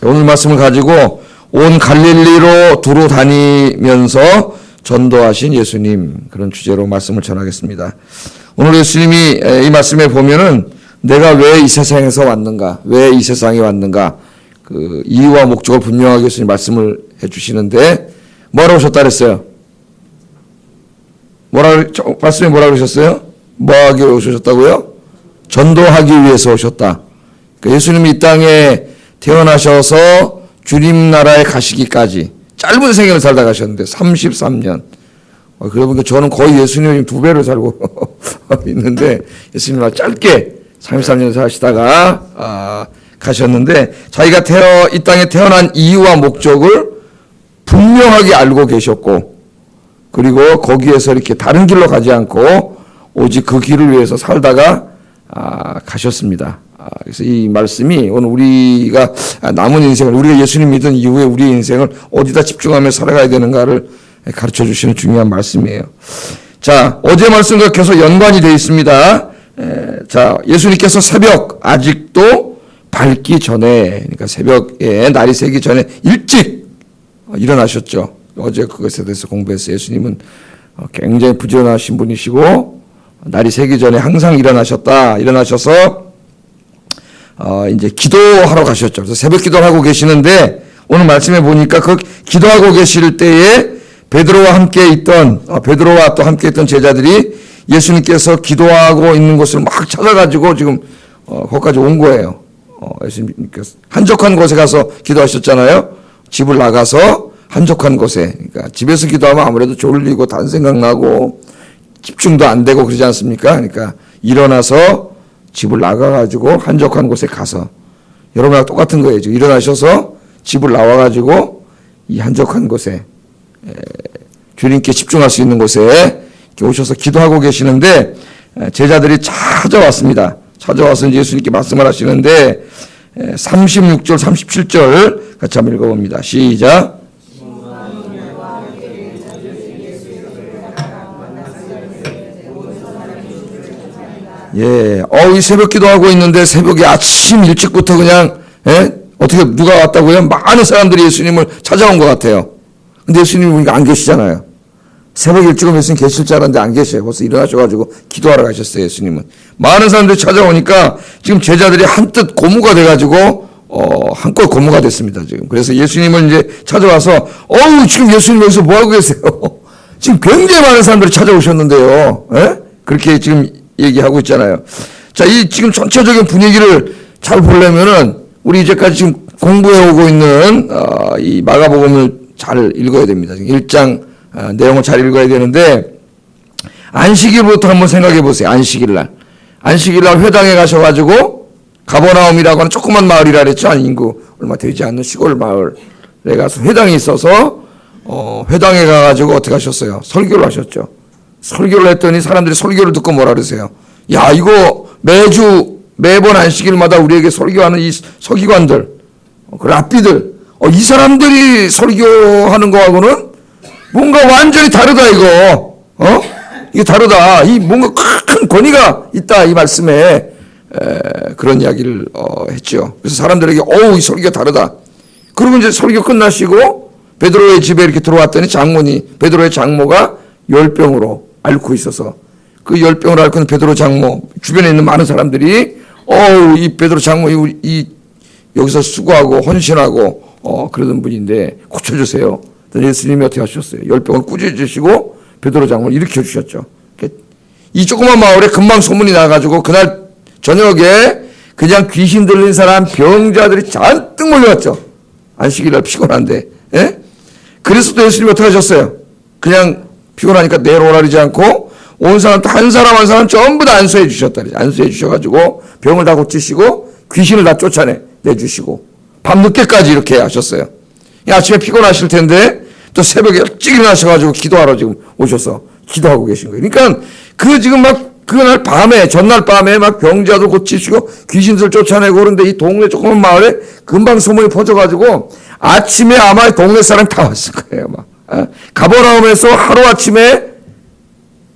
오늘 말씀을 가지고 온 갈릴리로 두루 다니면서 전도하신 예수님, 그런 주제로 말씀을 전하겠습니다. 오늘 예수님이 이 말씀에 보면은 내가 왜 이 세상에서 왔는가, 왜 이 세상에 왔는가, 그 이유와 목적을 분명하게 예수님 말씀을 해주시는데 뭐라고 오셨다 그랬어요? 말씀에 뭐라고 그러셨어요? 뭐 하기 위해 오셨다고요? 전도하기 위해서 오셨다. 그러니까 예수님이 이 땅에 태어나셔서 주님 나라에 가시기까지 짧은 생애를 살다 가셨는데 33년. 그러다 보니까 저는 거의 예수님이 2배를 살고 있는데 예수님은 짧게 33년 사시다가 가셨는데 자기가 이 땅에 태어난 이유와 목적을 분명하게 알고 계셨고, 그리고 거기에서 이렇게 다른 길로 가지 않고 오직 그 길을 위해서 살다가 가셨습니다. 그래서 이 말씀이 오늘 우리가 남은 인생을, 우리가 예수님 믿은 이후에 우리의 인생을 어디다 집중하며 살아가야 되는가를 가르쳐 주시는 중요한 말씀이에요. 자, 어제 말씀과 계속 연관이 되어 있습니다. 자, 예수님께서 새벽 아직도 밝기 전에, 그러니까 새벽에 날이 새기 전에 일찍 일어나셨죠. 어제 그것에 대해서 공부했어요. 예수님은 굉장히 부지런하신 분이시고 날이 새기 전에 항상 일어나셔서 이제 기도하러 가셨죠. 그래서 새벽 기도를 하고 계시는데 오늘 말씀에 보니까 그 기도하고 계실 때에 베드로와 또 함께 있던 제자들이 예수님께서 기도하고 있는 곳을 막 찾아가지고 지금 거기까지 온 거예요. 예수님께서 한적한 곳에 가서 기도하셨잖아요. 집을 나가서 한적한 곳에, 그러니까 집에서 기도하면 아무래도 졸리고 단 생각나고 집중도 안 되고 그러지 않습니까? 그러니까 일어나서 집을 나가가지고 한적한 곳에 가서, 여러분하고 똑같은 거예요. 일어나셔서 집을 나와가지고 이 한적한 곳에 주님께 집중할 수 있는 곳에 오셔서 기도하고 계시는데 제자들이 찾아왔습니다. 찾아와서 이제 예수님께 말씀을 하시는데 36절, 37절 같이 한번 읽어봅니다. 시작. 예, 이 새벽 기도하고 있는데 새벽에 아침 일찍부터 그냥, 어떻게 누가 왔다고요? 많은 사람들이 예수님을 찾아온 것 같아요. 근데 예수님이 보니까 안 계시잖아요. 새벽 일찍 오면 예수님 계실 줄 알았는데 안 계셔요. 벌써 일어나셔가지고 기도하러 가셨어요, 예수님은. 많은 사람들이 찾아오니까 지금 제자들이 한뜻 고무가 돼가지고, 한껏 고무가 됐습니다, 지금. 그래서 예수님을 이제 찾아와서, 지금 예수님 여기서 뭐 하고 계세요? 지금 굉장히 많은 사람들이 찾아오셨는데요. 그렇게 지금 얘기하고 있잖아요. 자, 이 지금 전체적인 분위기를 잘 보려면은 우리 이제까지 지금 공부해 오고 있는 이 마가복음을 잘 읽어야 됩니다. 1장 내용을 잘 읽어야 되는데 안식일부터 한번 생각해 보세요. 안식일날 회당에 가셔가지고 가버나움이라고 하는 조그만 마을이라 그랬죠. 인구 얼마 되지 않는 시골 마을에 가서 회당이 있어서 회당에 가가지고 어떻게 하셨어요? 설교를 하셨죠. 설교를 했더니 사람들이 설교를 듣고 뭐라 그러세요? 야, 이거 매번 안식일마다 우리에게 설교하는 이 서기관들, 그 랍비들, 이 사람들이 설교하는 거하고는 뭔가 완전히 다르다, 이거. 이게 다르다. 이 뭔가 큰 권위가 있다, 이 말씀에. 그런 이야기를 했죠. 그래서 사람들에게 이 설교가 다르다. 그리고 이제 설교 끝나시고 베드로의 집에 이렇게 들어왔더니 베드로의 장모가 열병으로 앓고 있어서 그 열병을 앓고 있는 베드로 장모 주변에 있는 많은 사람들이 이 베드로 장모 여기서 수고하고 헌신하고 그러던 분인데 고쳐주세요. 예수님이 어떻게 하셨어요? 열병을 꾸짖으시고 베드로 장모를 일으켜 주셨죠. 이 조그만 마을에 금방 소문이 나가지고 그날 저녁에 그냥 귀신 들린 사람 병자들이 잔뜩 몰려왔죠. 안식일날 피곤한데. 그래서 또 예수님이 어떻게 하셨어요? 그냥 피곤하니까 내려오라 그러지 않고 온 사람 한 사람 전부 다 안수해 주셨다. 안수해 주셔가지고 병을 다 고치시고 귀신을 다 쫓아내주시고 밤늦게까지 이렇게 하셨어요. 아침에 피곤하실 텐데 또 새벽에 일찍 일어나셔가지고 기도하러 지금 오셔서 기도하고 계신 거예요. 그러니까 지금 그날 전날 밤에 막 병자도 고치시고 귀신들 쫓아내고 그런데 이 동네 조그만 마을에 금방 소문이 퍼져가지고 아침에 아마 동네 사람 다 왔을 거예요. 가버나움에서 하루아침에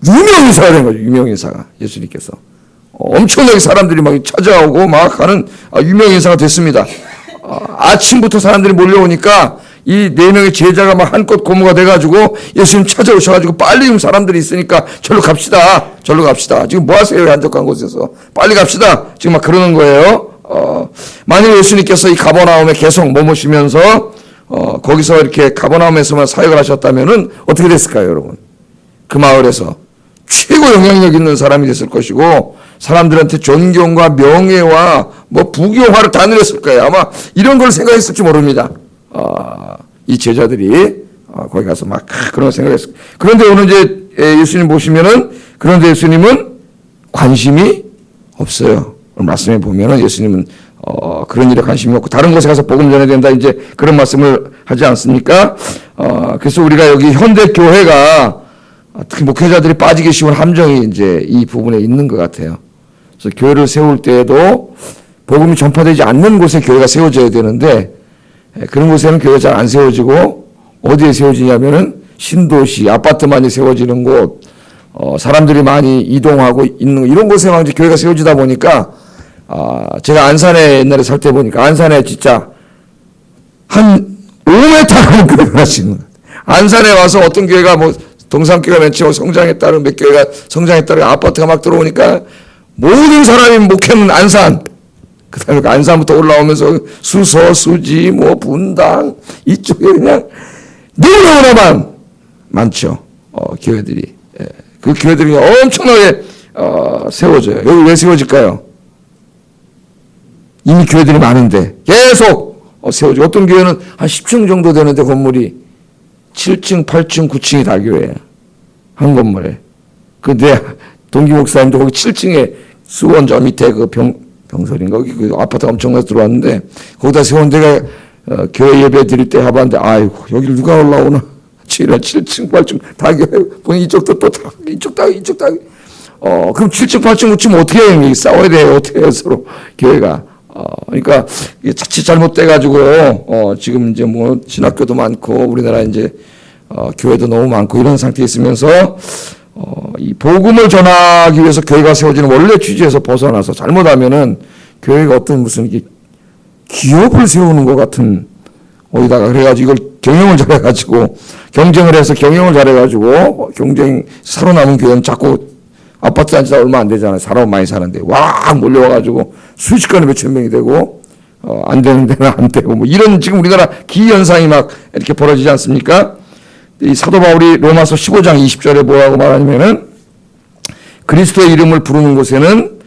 유명인사가 된 거죠. 유명인사가 예수님께서 엄청나게 사람들이 막 찾아오고 막 하는 유명인사가 됐습니다. 아침부터 사람들이 몰려오니까 이 4명의 제자가 막 한껏 고무가 돼가지고 예수님 찾아오셔가지고 빨리 지금 사람들이 있으니까 절로 갑시다. 절로 갑시다. 지금 뭐 하세요? 한적한 곳에서. 빨리 갑시다. 지금 막 그러는 거예요. 만일 예수님께서 이 가버나움에 계속 머무시면서 거기서 이렇게 가버나움에서만 사역을 하셨다면은 어떻게 됐을까요, 여러분? 그 마을에서 최고 영향력 있는 사람이 됐을 것이고 사람들한테 존경과 명예와 뭐 부귀영화를 다 누렸을 거예요. 아마 이런 걸 생각했을지 모릅니다. 이 제자들이 거기 가서 막 그런 생각을 했어요. 그런데 오늘 이제 예수님 보시면은 그런데 예수님은 관심이 없어요. 말씀에 보면은 예수님은 그런 일에 관심이 없고 다른 곳에 가서 복음 전해야 된다 이제 그런 말씀을 하지 않습니까? 그래서 우리가 여기 현대 교회가 특히 목회자들이 빠지기 쉬운 함정이 이제 이 부분에 있는 것 같아요. 그래서 교회를 세울 때에도 복음이 전파되지 않는 곳에 교회가 세워져야 되는데 그런 곳에는 교회가 잘 안 세워지고 어디에 세워지냐면은 신도시, 아파트만이 세워지는 곳, 사람들이 많이 이동하고 있는 이런 곳에만 이제 교회가 세워지다 보니까 제가 안산에 옛날에 살 때 보니까 안산에 진짜 한 5m 가는 교회가 하나 있는 거예요. 안산에 와서 어떤 교회가 뭐 동산교회가 맨 처음 성장했다는 몇 교회가 성장했다는 아파트가 막 들어오니까 모든 사람이 목회는 안산. 그 다음에 안산부터 올라오면서 수서, 수지, 뭐 분당 이쪽에 그냥 너무너무나 많죠. 교회들이. 그 교회들이 엄청나게 세워져요. 여기 왜 세워질까요? 이미 교회들이 많은데 계속 세워져. 어떤 교회는 한 10층 정도 되는데 건물이 7층, 8층, 9층이 다 교회예요. 한 건물에. 그 내 동기 목사님도 거기 7층에 수원 저 밑에 그 병설인가 거기 그 아파트가 엄청나게 들어왔는데 거기다 세운 데가 교회 예배 드릴 때 해봤는데 아이고 여기를 누가 올라오나 7층 8층 다 교회 보니 이쪽도 또 다 이쪽 다 그럼 7층 8층 9층 어떻게 해요? 싸워야 돼요. 어떻게 해요? 서로 교회가 그러니까 이게 자칫 잘못돼가지고 지금 이제 뭐 신학교도 많고 우리나라 이제 교회도 너무 많고 이런 상태에 있으면서 이 복음을 전하기 위해서 교회가 세워지는 원래 취지에서 벗어나서 잘못하면은 교회가 어떤 무슨 이게 기업을 세우는 것 같은 어디다가 그래가지고 이걸 경영을 잘해가지고 경쟁을 해서 경영을 잘해가지고 경쟁 살아남은 교회는 자꾸 아파트 단지다 얼마 안 되잖아요. 사람 많이 사는데 와 몰려와가지고 순식간에 몇천 명이 되고 안 되는 데는 안 되고 뭐 이런 지금 우리나라 기현상이 막 이렇게 벌어지지 않습니까? 이 사도 바울이 로마서 15장 20절에 뭐라고 말하냐면은 그리스도의 이름을 부르는 곳에는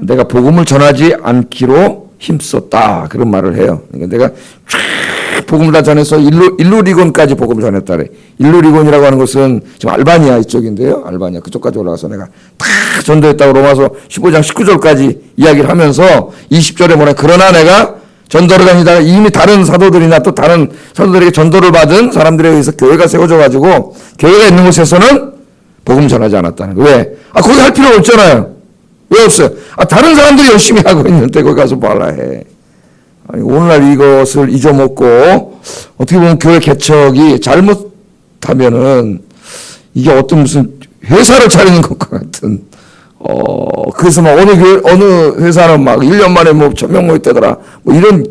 내가 복음을 전하지 않기로 힘썼다 그런 말을 해요. 그러니까 내가 쫙 복음을 다 전해서 일루리곤까지 복음을 전했다래. 일루리곤이라고 하는 것은 지금 알바니아 이쪽인데요. 알바니아 그쪽까지 올라가서 내가 다 전도했다고 로마서 15장 19절까지 이야기를 하면서 20절에 뭐냐 그러나 내가 전도를 다니다가 이미 다른 사도들이나 또 다른 사도들에게 전도를 받은 사람들에 의해서 교회가 세워져 가지고 교회가 있는 곳에서는 복음 전하지 않았다는 거예요. 왜? 거기 할 필요가 없잖아요. 왜 없어요? 다른 사람들이 열심히 하고 있는데 거기 가서 뭐 하려 해. 오늘날 이것을 잊어먹고 어떻게 보면 교회 개척이 잘못하면은 이게 어떤 무슨 회사를 차리는 것과 같은 그래서 막 어느 회사는 막 1년 만에 뭐 1000명 모였다더라. 뭐 이런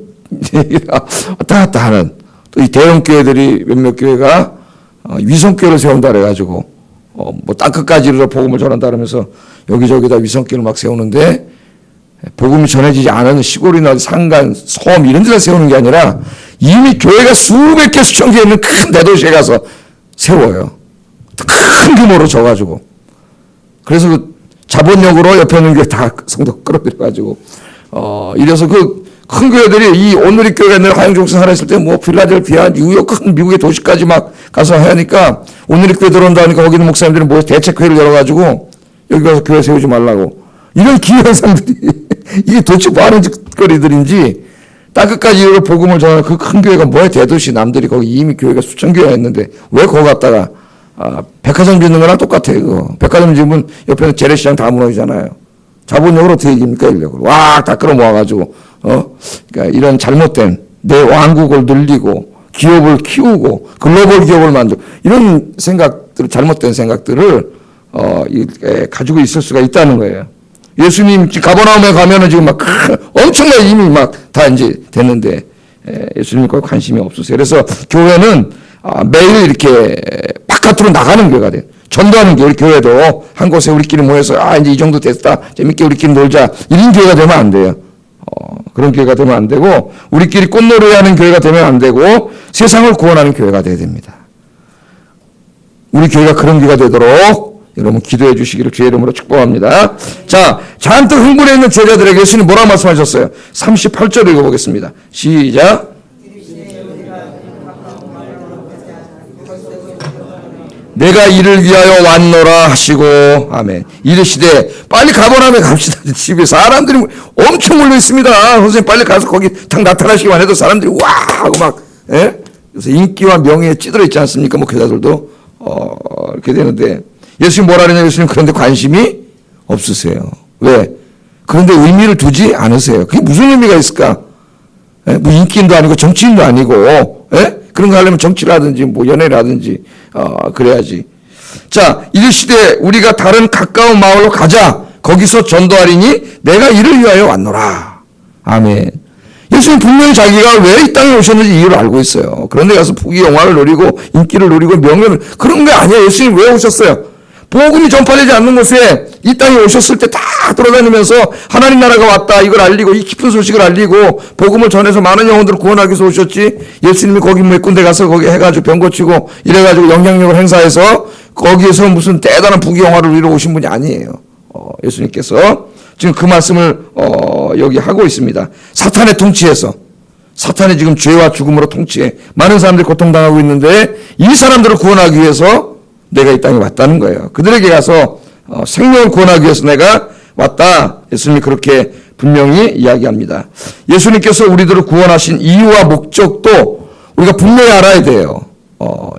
얘기가 왔다 갔다 하는 또 이 대형 교회들이 몇몇 교회가 위성교회를 세운다 그래가지고 뭐 땅끝까지 이르러 복음을 전한다 그러면서 여기저기다 위성교회를 막 세우는데 복음이 전해지지 않은 시골이나 산간, 섬 이런 데다 세우는 게 아니라 이미 교회가 수백 개 수천 개 있는 큰 대도시에 가서 세워요. 큰 규모로 져가지고. 그래서 그 자본력으로 옆에 있는 교회 다 성도 끌어들여가지고 이래서 그 큰 교회들이 이 오늘의 교회가 옛날에 화영종선 하라 했을 때 뭐 필라델피아, 뉴욕 큰 미국의 도시까지 막 가서 하니까 오늘의 교회 들어온다 하니까 거기 있는 목사님들이 뭐 대책회의를 열어가지고 여기 가서 교회 세우지 말라고 이런 기현상들이 이게 도대체 뭐 하는 짓거리들인지 땅끝까지 이르러 복음을 전하는 그 큰 교회가 뭐야 대도시 남들이 거기 이미 교회가 수천 개가 있는데 왜 거기 갔다가 백화점 짓는 거랑 똑같아요. 그거. 백화점 지으면 옆에는 재래시장 다 무너지잖아요. 자본력으로 어떻게 이깁니까? 인력으로. 와, 다 끌어모아가지고, 그러니까 이런 잘못된 내 왕국을 늘리고, 기업을 키우고, 글로벌 기업을 만들고, 이런 생각들, 잘못된 생각들을, 가지고 있을 수가 있다는 거예요. 예수님, 가버나움에 가면은 지금 막, 엄청나게 이미 막 다 이제 됐는데, 예수님과 관심이 없으세요. 그래서 교회는 매일 이렇게 바깥으로 나가는 교회가 돼요. 전도하는 교회, 우리 교회도 한 곳에 우리끼리 모여서 이제 이 정도 됐다, 재밌게 우리끼리 놀자, 이런 교회가 되면 안 돼요. 그런 교회가 되면 안 되고, 우리끼리 꽃놀이 하는 교회가 되면 안 되고, 세상을 구원하는 교회가 돼야 됩니다. 우리 교회가 그런 교회가 되도록 여러분 기도해 주시기를 주의 이름으로 축복합니다. 자, 잔뜩 흥분해 있는 제자들에게 예수님 뭐라고 말씀하셨어요? 38절 읽어보겠습니다. 시작. 내가 이를 위하여 왔노라 하시고, 아멘. 이르시되 빨리 가버나면 갑시다. 집에 사람들이 엄청 몰려 있습니다. 선생님 빨리 가서 거기 딱 나타나시기만 해도 사람들이 와 하고 막, 그래서 인기와 명예에 찌들어 있지 않습니까? 뭐 교사들도 이렇게 되는데, 예수님 뭐라 그러냐? 예수님 그런데 관심이 없으세요. 왜? 그런데 의미를 두지 않으세요. 그게 무슨 의미가 있을까? 뭐 인기인도 아니고 정치인도 아니고, 그런 거 하려면 정치라든지 뭐 연애라든지 그래야지. 자, 이르시되 우리가 다른 가까운 마을로 가자. 거기서 전도하리니 내가 이를 위하여 왔노라. 아멘. 예수님 분명히 자기가 왜 이 땅에 오셨는지 이유를 알고 있어요. 그런데 가서 부귀 영화를 누리고 인기를 누리고 명예를, 그런 게 아니에요. 예수님 왜 오셨어요? 복음이 전파되지 않는 곳에 이 땅에 오셨을 때 다 돌아다니면서 하나님 나라가 왔다 이걸 알리고, 이 깊은 소식을 알리고 복음을 전해서 많은 영혼들을 구원하기 위해서 오셨지, 예수님이 거기 몇 군데 가서 거기 해가지고 병 고치고 이래가지고 영향력을 행사해서 거기에서 무슨 대단한 부귀 영화를 누리러 오신 분이 아니에요. 예수님께서 지금 그 말씀을 여기 하고 있습니다. 사탄의 통치에서, 사탄이 지금 죄와 죽음으로 통치해 많은 사람들이 고통당하고 있는데, 이 사람들을 구원하기 위해서 내가 이 땅에 왔다는 거예요. 그들에게 가서 생명을 구원하기 위해서 내가 왔다. 예수님이 그렇게 분명히 이야기합니다. 예수님께서 우리들을 구원하신 이유와 목적도 우리가 분명히 알아야 돼요.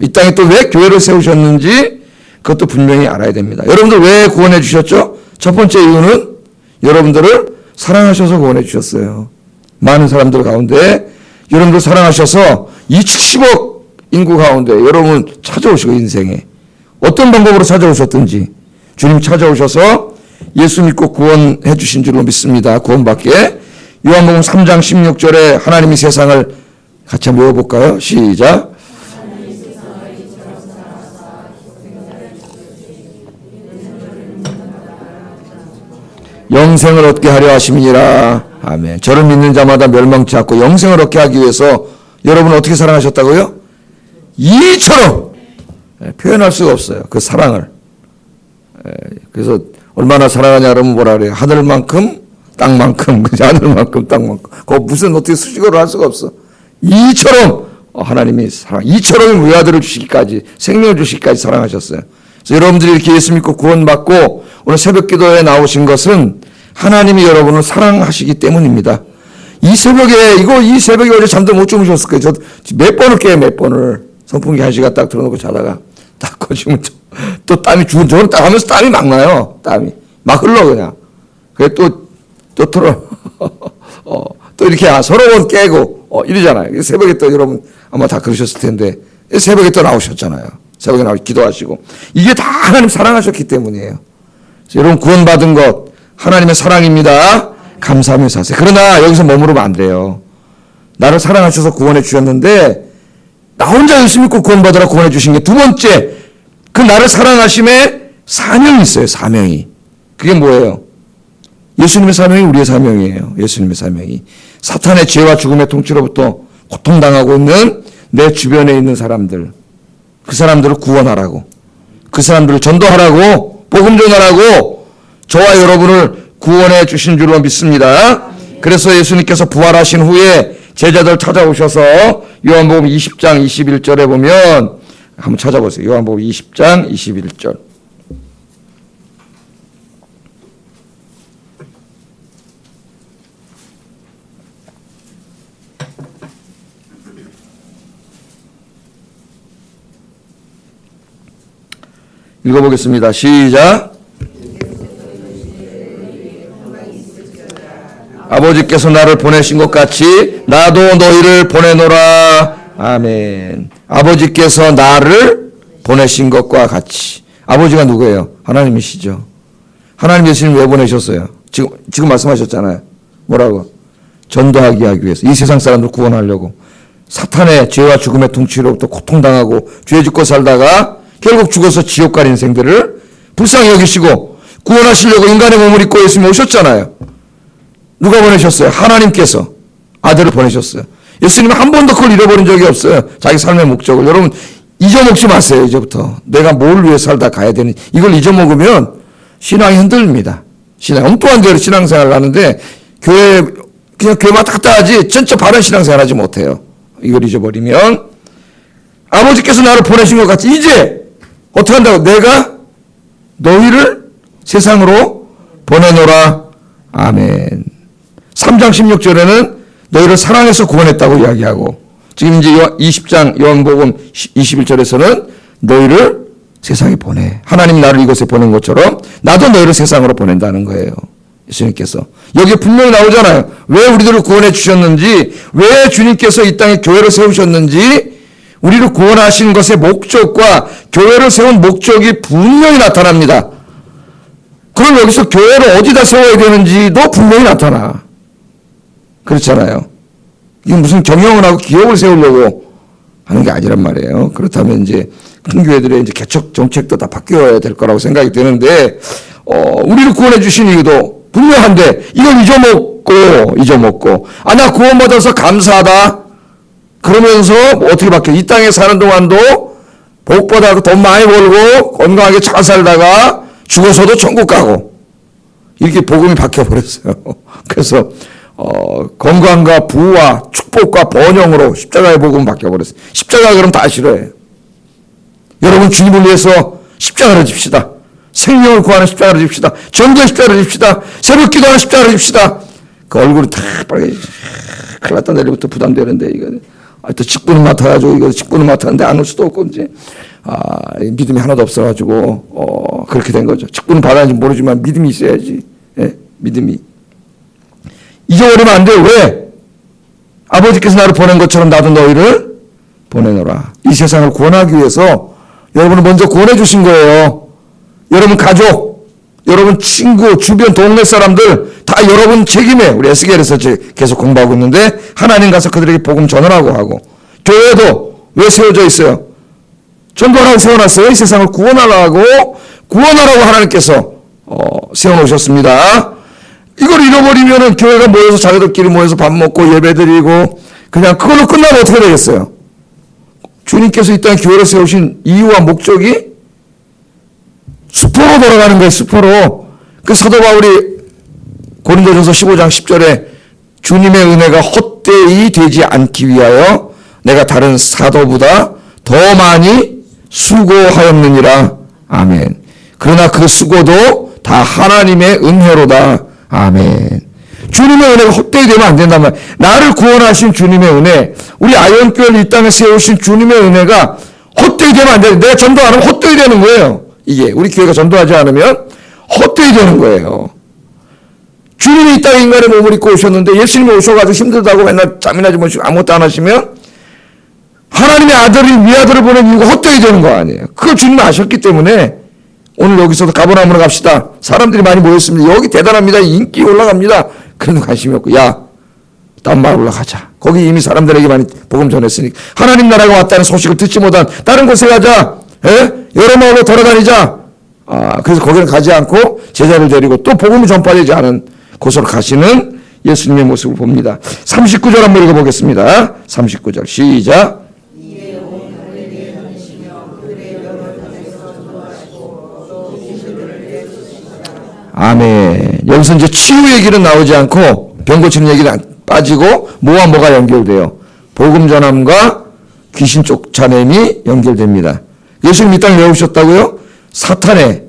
이 땅에 또 왜 교회를 세우셨는지 그것도 분명히 알아야 됩니다. 여러분들 왜 구원해 주셨죠? 첫 번째 이유는 여러분들을 사랑하셔서 구원해 주셨어요. 많은 사람들 가운데 여러분들 사랑하셔서 이 70억 인구 가운데 여러분 찾아오시고, 인생에 어떤 방법으로 찾아오셨든지 주님 찾아오셔서 예수 믿고 구원해 주신 줄로 믿습니다. 구원받게. 요한복음 3장 16절에 하나님이 세상을 같이 한번 외워볼까요? 시작. 영생을 얻게 하려 하심이니라. 아멘. 저를 믿는 자마다 멸망치 않고 영생을 얻게 하기 위해서 여러분 어떻게 사랑하셨다고요? 이처럼 표현할 수가 없어요. 그 사랑을. 그래서 얼마나 사랑하냐 그러면 뭐라 그래요? 하늘만큼 땅만큼, 그죠? 하늘만큼 땅만큼. 그거 무슨 어떻게 수식어를 할 수가 없어. 이처럼 하나님이 사랑, 이처럼 외아들을 주시기까지, 생명을 주시기까지 사랑하셨어요. 그래서 여러분들이 이렇게 예수 믿고 구원받고 오늘 새벽 기도에 나오신 것은 하나님이 여러분을 사랑하시기 때문입니다. 이 새벽에 어제 잠도 못 주무셨을 거예요. 저 몇 번을 깨요, 몇 번을. 선풍기 1시간 딱 틀어놓고 자다가 딱 꺼지면 또 땀이 저는 딱 하면서 땀이 막 나요. 땀이. 막 흘러, 그냥. 그래 또 틀어. 또 이렇게 서로 깨고, 이러잖아요. 새벽에 또 여러분 아마 다 그러셨을 텐데, 새벽에 또 나오셨잖아요. 새벽에 나오셔 기도하시고. 이게 다 하나님 사랑하셨기 때문이에요. 여러분 구원받은 것 하나님의 사랑입니다. 감사하면서 하세요. 그러나 여기서 머무르면 안 돼요. 나를 사랑하셔서 구원해 주셨는데 나 혼자 예수 믿고 구원받으라 구원해 주신 게 두 번째, 그 나를 사랑하심에 사명이 있어요. 사명이. 그게 뭐예요? 예수님의 사명이 우리의 사명이에요. 예수님의 사명이. 사탄의 죄와 죽음의 통치로부터 고통당하고 있는 내 주변에 있는 사람들, 그 사람들을 구원하라고, 그 사람들을 전도하라고, 복음 전하라고 저와 여러분을 구원해 주신 줄로 믿습니다. 그래서 예수님께서 부활하신 후에 제자들 찾아오셔서 요한복음 20장 21절에 보면 한번 찾아보세요. 요한복음 20장 21절. 읽어보겠습니다. 시작. 아버지께서 나를 보내신 것 같이 나도 너희를 보내노라. 아멘. 아버지께서 나를 보내신 것과 같이. 아버지가 누구예요? 하나님이시죠. 하나님 예수님 왜 보내셨어요? 지금 말씀하셨잖아요. 뭐라고? 전도하기 하기 위해서. 이 세상 사람들 구원하려고. 사탄의 죄와 죽음의 통치로부터 고통당하고 죄 짓고 살다가 결국 죽어서 지옥 갈 인생들을 불쌍히 여기시고 구원하시려고 인간의 몸을 입고 예수님 오셨잖아요. 누가 보내셨어요? 하나님께서 아들을 보내셨어요. 예수님은 한 번도 그걸 잃어버린 적이 없어요. 자기 삶의 목적을. 여러분 잊어먹지 마세요. 이제부터 내가 뭘 위해 살다 가야 되는, 이걸 잊어먹으면 신앙이 흔들립니다. 신앙 엉뚱한 대로 신앙생활을 하는데 그냥 교회 왔다 갔다 하지 전체 바른 신앙생활 하지 못해요. 이걸 잊어버리면 아버지께서 나를 보내신 것 같이 이제 어떻게 한다고? 내가 너희를 세상으로 보내노라. 아멘. 3장 16절에는 너희를 사랑해서 구원했다고 이야기하고, 지금 이제 20장 요한복음 21절에서는 너희를 세상에 보내. 하나님 나를 이곳에 보낸 것처럼 나도 너희를 세상으로 보낸다는 거예요. 예수님께서. 여기에 분명히 나오잖아요. 왜 우리들을 구원해 주셨는지, 왜 주님께서 이 땅에 교회를 세우셨는지, 우리를 구원하신 것의 목적과 교회를 세운 목적이 분명히 나타납니다. 그럼 여기서 교회를 어디다 세워야 되는지도 분명히 나타나. 그렇잖아요. 이게 무슨 경영을 하고 기업을 세우려고 하는 게 아니란 말이에요. 그렇다면 이제 큰 교회들의 이제 개척 정책도 다 바뀌어야 될 거라고 생각이 되는데, 우리를 구원해 주신 이유도 분명한데 이걸 잊어먹고 나 구원받아서 감사하다 그러면서 어떻게 바뀌어? 이 땅에 사는 동안도 복보다 돈 많이 벌고 건강하게 잘 살다가 죽어서도 천국 가고, 이렇게 복음이 바뀌어버렸어요. 그래서 건강과 부와 축복과 번영으로 십자가의 복음이 바뀌어버렸어요. 십자가 그럼 다 싫어해요. 여러분 주님을 위해서 십자가를 집시다. 생명을 구하는 십자가를 집시다. 전도의 십자가를 집시다. 새벽 기도하는 십자가를 집시다. 그 얼굴이 다 빨개. 큰일 났다. 내일부터 부담되는데 이거. 또 직분을 맡아가지고 이거 직분을 맡았는데 안 올 수도 없고 이제 믿음이 하나도 없어가지고 그렇게 된 거죠. 직분을 받았는지 모르지만 믿음이 있어야지. 예? 믿음이. 잊어버리면 안 돼요. 왜? 아버지께서 나를 보낸 것처럼 나도 너희를 보내노라. 이 세상을 구원하기 위해서 여러분을 먼저 구원해 주신 거예요. 여러분 가족, 여러분 친구, 주변 동네 사람들 다 여러분 책임에, 우리 에스겔에서 계속 공부하고 있는데 하나님 가서 그들에게 복음 전하라고 하고, 교회도 왜 세워져 있어요? 전도하라고 세워놨어요. 이 세상을 구원하라고 하나님께서 세워놓으셨습니다. 이걸 잃어버리면은 교회가 모여서 자기들끼리 모여서 밥 먹고 예배드리고 그냥 그걸로 끝나면 어떻게 되겠어요? 주님께서 이 땅에 교회를 세우신 이유와 목적이 수포로 돌아가는 거예요. 수포로. 그 사도 바울이 고린도전서 15장 10절에 주님의 은혜가 헛되이 되지 않기 위하여 내가 다른 사도보다 더 많이 수고하였느니라. 아멘. 그러나 그 수고도 다 하나님의 은혜로다. 아멘. 주님의 은혜가 헛되이 되면 안 된단 말이에요. 나를 구원하신 주님의 은혜, 우리 아이언교회를 이 땅에 세우신 주님의 은혜가 헛되이 되면 안 돼요. 내가 전도 안 하면 헛되이 되는 거예요. 이게 우리 교회가 전도하지 않으면 헛되이 되는 거예요. 주님이 이 땅에 인간의 몸을 입고 오셨는데 예수님이 오셔가지고 힘들다고 맨날 잠이나 주무시고 아무것도 안 하시면 하나님의 아들이 위아들을 보낸 이유가 헛되이 되는 거 아니에요. 그걸 주님이 아셨기 때문에 오늘 여기서도 가버나움으로 갑시다. 사람들이 많이 모였습니다. 여기 대단합니다. 인기 올라갑니다. 그런 관심이 없고, 딴 마을 올라가자. 거기 이미 사람들에게 많이 복음 전했으니까. 하나님 나라가 왔다는 소식을 듣지 못한 다른 곳에 가자. 여러 마을로 돌아다니자. 그래서 거기는 가지 않고 제자를 데리고 또 복음이 전파되지 않은 곳으로 가시는 예수님의 모습을 봅니다. 39절 한번 읽어보겠습니다. 39절 시작. 아멘. 여기서 이제 치유 얘기는 나오지 않고 병 고치는 얘기는 빠지고 뭐가 연결돼요? 복음 전함과 귀신 쫓아냄이 연결됩니다. 예수님 이 땅에 왜 오셨다고요? 사탄의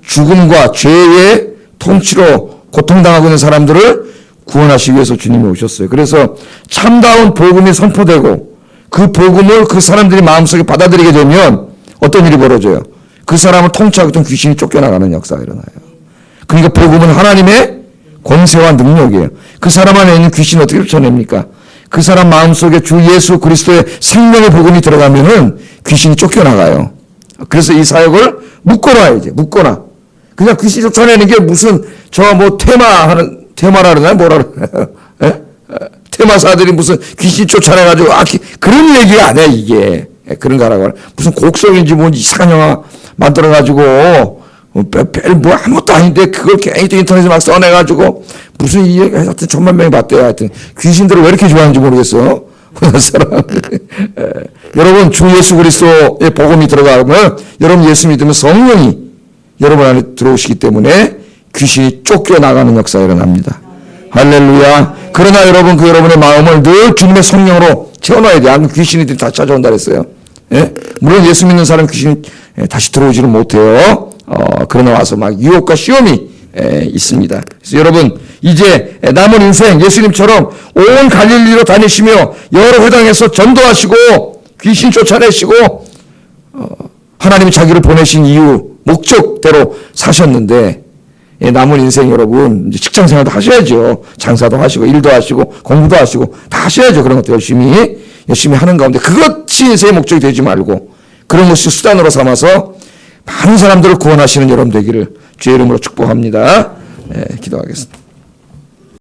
죽음과 죄의 통치로 고통당하고 있는 사람들을 구원하시기 위해서 주님이 오셨어요. 그래서 참다운 복음이 선포되고 그 복음을 그 사람들이 마음속에 받아들이게 되면 어떤 일이 벌어져요? 그 사람을 통치하고 있던 귀신이 쫓겨나가는 역사가 일어나요. 그러니까 복음은 하나님의 권세와 능력이에요. 그 사람 안에 있는 귀신을 어떻게 쫓아냅니까? 그 사람 마음속에 주 예수 그리스도의 생명의 복음이 들어가면은 귀신이 쫓겨나가요. 그래서 이 사역을 묶어놔야지. 묶어놔. 그냥 귀신 쫓아내는 게 무슨 테마라 그러나요? 뭐라 그러나요? 테마사들이 무슨 귀신 쫓아내가지고 그런 얘기가 아니야 이게. 그런 거라고 무슨 곡성인지 뭔지 이상한 영화 만들어가지고 뭐 아무것도 아닌데 그걸 괜히 또 인터넷에 막 써내가지고 무슨 이 하여튼 천만 명이 봤대요. 하여튼 귀신들을 왜 이렇게 좋아하는지 모르겠어. 사람. 여러분 주 예수 그리스도의 복음이 들어가면 여러분 예수 믿으면 성령이 여러분 안에 들어오시기 때문에 귀신이 쫓겨나가는 역사가 일어납니다. 할렐루야. 그러나 여러분 여러분의 마음을 늘 주님의 성령으로 채워놔야 돼요. 안 귀신이들이 다 찾아온다 그랬어요. 예? 물론 예수 믿는 사람 귀신이 다시 들어오지는 못해요. 그러나 와서 막 유혹과 시험이 있습니다. 그래서 여러분 이제 남은 인생 예수님처럼 온 갈릴리로 다니시며 여러 회당에서 전도하시고 귀신 쫓아내시고 하나님이 자기를 보내신 이유 목적대로 사셨는데 남은 인생 여러분 이제 직장 생활도 하셔야죠. 장사도 하시고 일도 하시고 공부도 하시고 다 하셔야죠. 그런 것도 열심히 하는 가운데 그것이 인생의 목적이 되지 말고 그런 것이 수단으로 삼아서 많은 사람들을 구원하시는 여러분 되기를 주의 이름으로 축복합니다. 기도하겠습니다.